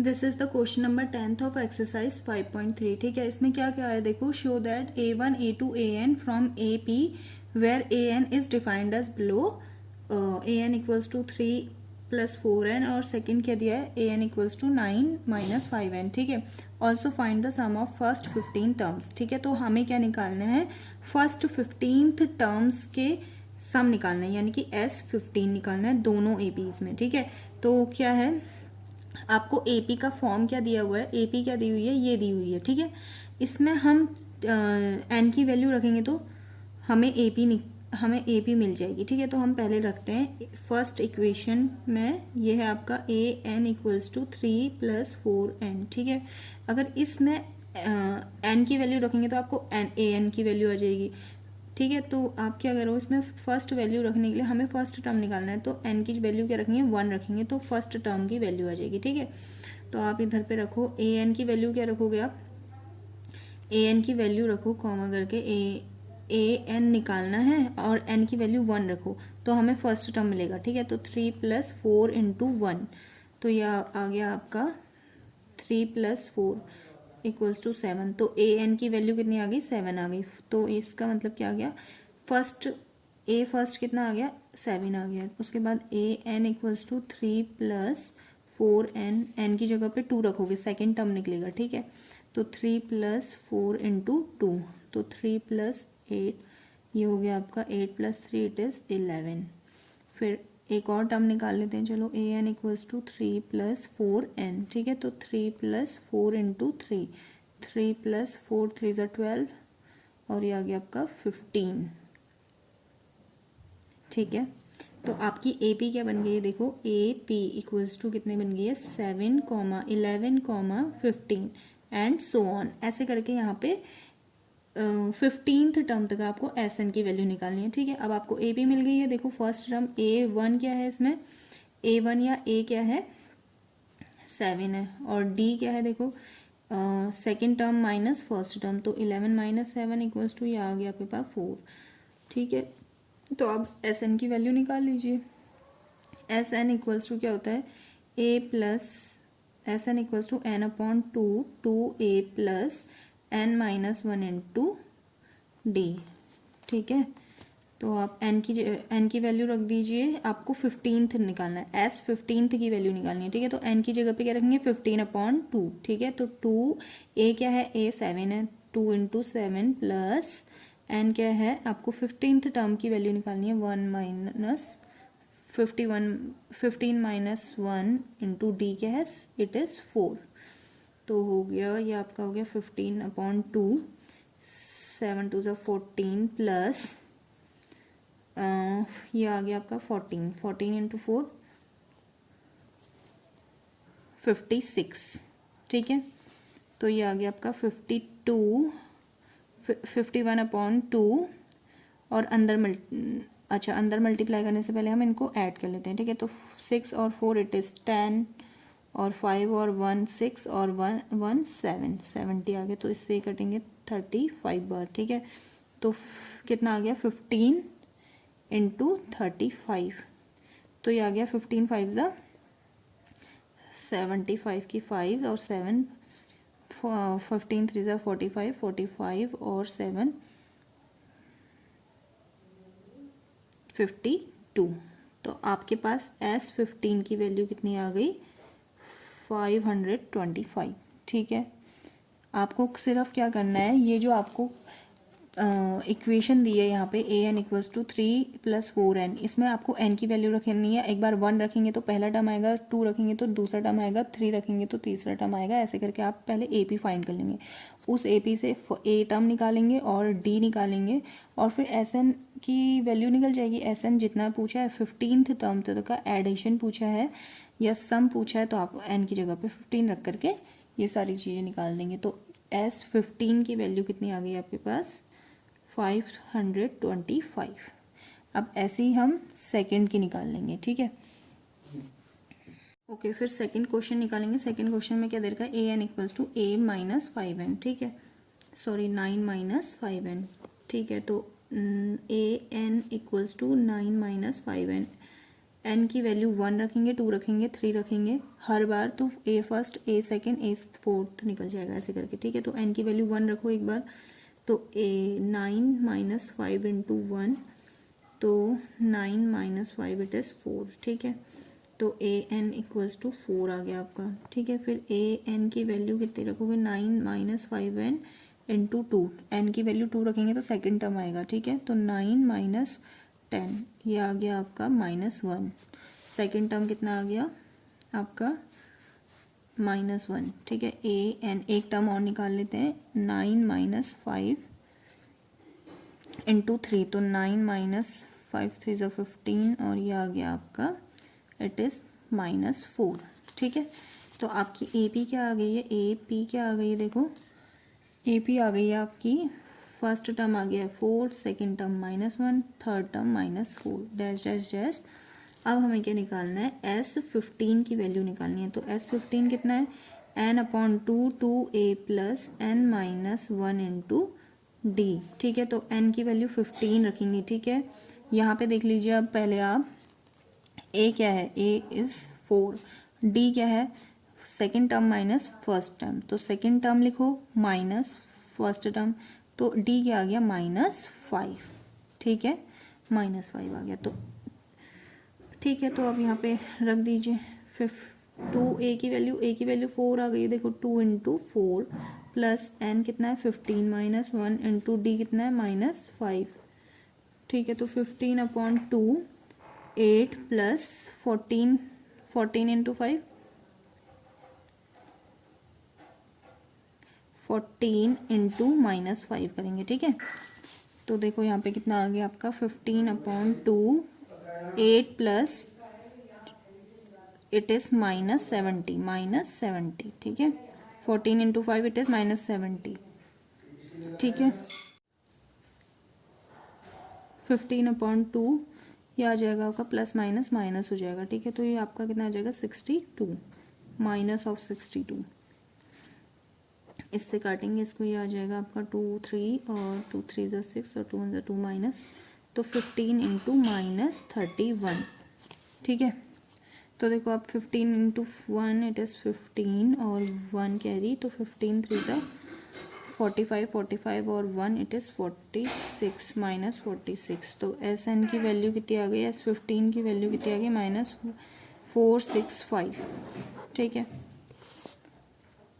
This is the question number 10th of exercise 5.3। ठीक है, इसमें क्या क्या है देखो। Show that A1 A2 AN from AP where AN is defined as below. AN equals to 3 + 4n और second क्या दिया है AN इक्वल्स टू 9 - 5n। ठीक है, also find the sum of first 15 terms. ठीक है, तो हमें क्या निकालना है, फर्स्ट 15th टर्म्स के सम निकालना है, यानी कि S15 निकालना है दोनों APs में। ठीक है, तो क्या है आपको AP का फॉर्म क्या दिया हुआ है, AP क्या दी हुई है, ये दी हुई है। ठीक है, इसमें हम n की वैल्यू रखेंगे तो हमें AP मिल जाएगी। ठीक है, तो हम पहले रखते हैं फर्स्ट इक्वेशन में, ये है आपका AN इक्वल्स टू 3 + 4n। ठीक है, अगर इसमें n की वैल्यू रखेंगे तो आपको AN की वैल्यू आ जाएगी। ठीक है, तो आप क्या करो, इसमें फर्स्ट वैल्यू रखने के लिए हमें फर्स्ट टर्म निकालना है, तो n की वैल्यू क्या रखेंगे 1 रखेंगे, तो फर्स्ट टर्म की वैल्यू आ जाएगी। ठीक है, तो आप इधर पे रखो an की वैल्यू क्या रखोगे आप, an की वैल्यू रखो कॉमा करके an निकालना है और n की वैल्यू 1 रखो, तो हमें फर्स्ट टर्म मिलेगा। ठीक है, तो 3 + 4 × 1, तो यह आ गया आपका 3 + 4 = 7। तो AN की वैल्यू कितनी आ गई, 7 आ गई। तो इसका मतलब क्या आ गया, फर्स्ट कितना आ गया, 7 आ गया। उसके बाद AN equals to 3 + 4n, n की जगह पे 2 रखोगे, सेकेंड टर्म निकलेगा। ठीक है, तो 3 + 4 × 2, तो 3 + 8, ये हो गया आपका 8 + 3 इट इज़ 11। फिर एक और टर्म निकाल लेते हैं, चलो AN इक्वल्स टू 3 + 4n। ठीक है, तो 3 + 4 × 3, 3 + 4 3 = 12 और ये आ गया आपका 15। ठीक है, तो आपकी AP क्या बन गई है, देखो AP इक्वल्स टू कितने बन गई है, 7, 11, 15 एंड सो ऑन, ऐसे करके यहाँ पे 15th टर्म तक आपको SN की वैल्यू निकालनी है। ठीक है, अब आपको AP मिल गई है। देखो फर्स्ट टर्म A1 क्या है, इसमें A1 या A क्या है, 7 है, और D क्या है, देखो second term minus first term, तो 11 - 7 इक्वल्स टू ये आ गया आपके पास 4। ठीक है, तो अब SN की वैल्यू निकाल लीजिए। SN इक्वल्स टू क्या होता है, SN equals to n/2 2A + n - 1 × D। ठीक है, तो आप n की वैल्यू रख दीजिए, आपको 15th निकालना है, S15th की वैल्यू निकालनी है। ठीक है, तो n की जगह पे क्या रखेंगे, 15/2। ठीक है, तो 2 A क्या है, A 7 है, 2 × 7 प्लस n क्या है, आपको 15th टर्म की वैल्यू निकालनी है, 15 - 1 × D क्या है, इट इज़ 4। तो हो गया, ये आपका हो गया 15/2, 7 × 2 = 14 प्लस ये आ गया आपका 14 × 4 56। ठीक है, तो ये आ गया आपका 51/2 और अंदर मल्टीप्लाई करने से पहले हम इनको ऐड कर लेते हैं। ठीक है, तो 6 और 4 इट इज़ 10 और 5 और 1 6 और 1 7 70 आ गया, तो इससे कटेंगे 35 बार। ठीक है, तो कितना आ गया 15 × 35, तो ये आ गया 15 × 5 = 75 की 5 और 7 15 × 3 = 45 45 और 7 52। तो आपके पास S15 की वैल्यू कितनी आ गई, 525। ठीक है, आपको सिर्फ क्या करना है, ये जो आपको इक्वेशन दी है यहाँ पे AN इक्वल्स टू 3 + 4n, इसमें आपको n की वैल्यू रखनी है। एक बार 1 रखेंगे तो पहला टर्म आएगा, 2 रखेंगे तो दूसरा टर्म आएगा, 3 रखेंगे तो तीसरा टर्म आएगा, ऐसे करके आप पहले AP फाइंड कर लेंगे। उस AP से A टर्म निकालेंगे और D निकालेंगे और फिर SN की वैल्यू निकल जाएगी। SN जितना पूछा है 15th टर्म तक का एडिशन पूछा है या सम पूछा है, तो आप n की जगह पे 15 रख करके ये सारी चीज़ें निकाल देंगे। तो S15 की वैल्यू कितनी आ गई आपके पास, 525। अब ऐसे ही हम सेकंड की निकाल लेंगे। ठीक है, ओके, फिर सेकंड क्वेश्चन निकालेंगे। सेकंड क्वेश्चन में क्या दे रखा है, AN equals to A - 5n। ठीक है, सॉरी 9 - 5n। ठीक है, तो AN equals to 9 - 5n। N की वैल्यू 1 रखेंगे, 2 रखेंगे, 3 रखेंगे हर बार, तो a first, a second, a fourth निकल जाएगा ऐसे करके, ठीक है। तो एन की वैल्यू 1 रखो एक बार, तो ए 9 माइनस 5 इंटू 1, तो 9 माइनस 5 इट इज़ 4, ठीक है। तो ए एन इक्वल्स टू 4 आ गया आपका, ठीक है। फिर ए एन की वैल्यू कितनी रखोगे, 9 माइनस 5 एन इंटू 2, एन की वैल्यू 2 रखेंगे तो सेकेंड टर्म आएगा, ठीक है। तो 9 माइनस 10, ये आ गया आपका -1, सेकेंड टर्म कितना आ गया आपका -1, ठीक है। ए एन एक टर्म और निकाल लेते हैं, 9 माइनस 5 इंटू 3, तो 9 माइनस 5 3 ज़ा 15, और ये आ गया आपका इट इज़ -4, ठीक है। तो आपकी ए पी क्या आ गई है, ए पी क्या आ गई है, देखो ए पी आ गई है आपकी, फर्स्ट टर्म आ गया है 4, second term -1, third term -4, dash dash dash. अब हमें क्या निकालना है, S15 की वैल्यू निकालनी है। तो S15 कितना है, n/2 2a plus n minus 1 into D, ठीक है। तो n की वैल्यू 15 रखेंगे, ठीक है। यहाँ पे देख लीजिए, अब पहले आप a क्या है, a इज़ 4, d क्या है, second term minus first term, तो सेकेंड टर्म लिखो माइनस फर्स्ट टर्म, तो d क्या आ गया -5, ठीक है, -5 आ गया। तो ठीक है, तो अब यहाँ पे रख दीजिए 2a की वैल्यू 4 आ गई है, देखो 2 इंटू 4 प्लस n कितना है 15 माइनस 1 इंटू डी कितना है -5, ठीक है। तो 15/2 8 प्लस 14 इंटू 5 14 इंटू -5 करेंगे, ठीक है। तो देखो यहाँ पे कितना आ गया आपका 15/2 8 प्लस इट इज़ -70, ठीक है। 14 इंटू 5 इट इज़ -70, ठीक है। 15/2 ये आ जाएगा आपका प्लस माइनस माइनस हो जाएगा, ठीक है। तो ये आपका कितना आ जाएगा 62 -62, इससे काटेंगे इसको, ये आ जाएगा आपका 2 3 और 2 3 ज़ा 6 और 2 1 ज़ा 2 माइनस, तो 15 इंटू -31, ठीक है। तो देखो आप 15 इंटू 1 इट इज़ 15 और 1 कैरी, तो 15 3 ज़ा 45 और 1 इट इज़ 46 -46। तो एस एन की वैल्यू कितनी आ गई, S15 की वैल्यू कितनी आ गई -465, ठीक है।